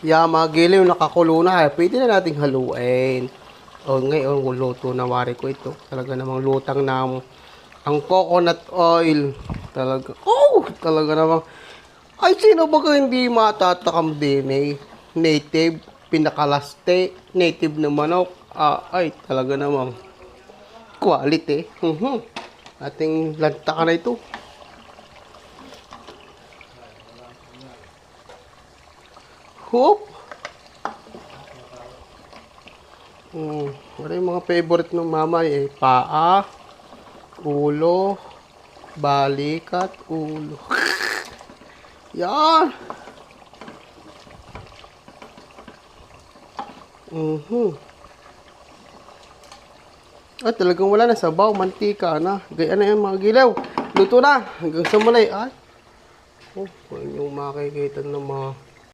Yeah, mga giliw, nakakulo na. Pwede na nating haluin. O, ngayon, luto na wari ko ito. Talaga namang lutang na ang coconut oil. Talaga. Oh! Talaga namang. Ay, sino ba ka hindi matatakam din eh? Native, pinakalaste, native na manok. Ay, talaga namang quality. Ating lantakan na ito. Hoop! Ano yung mga favorite ng mama eh? Paa, ulo, balikat, ulo. Yan! Talagang wala na sabaw, mantika na. Gaya na yan mga gilaw. Luto na. Hanggang sa mulay. Ay. Kung yung makikita ng mga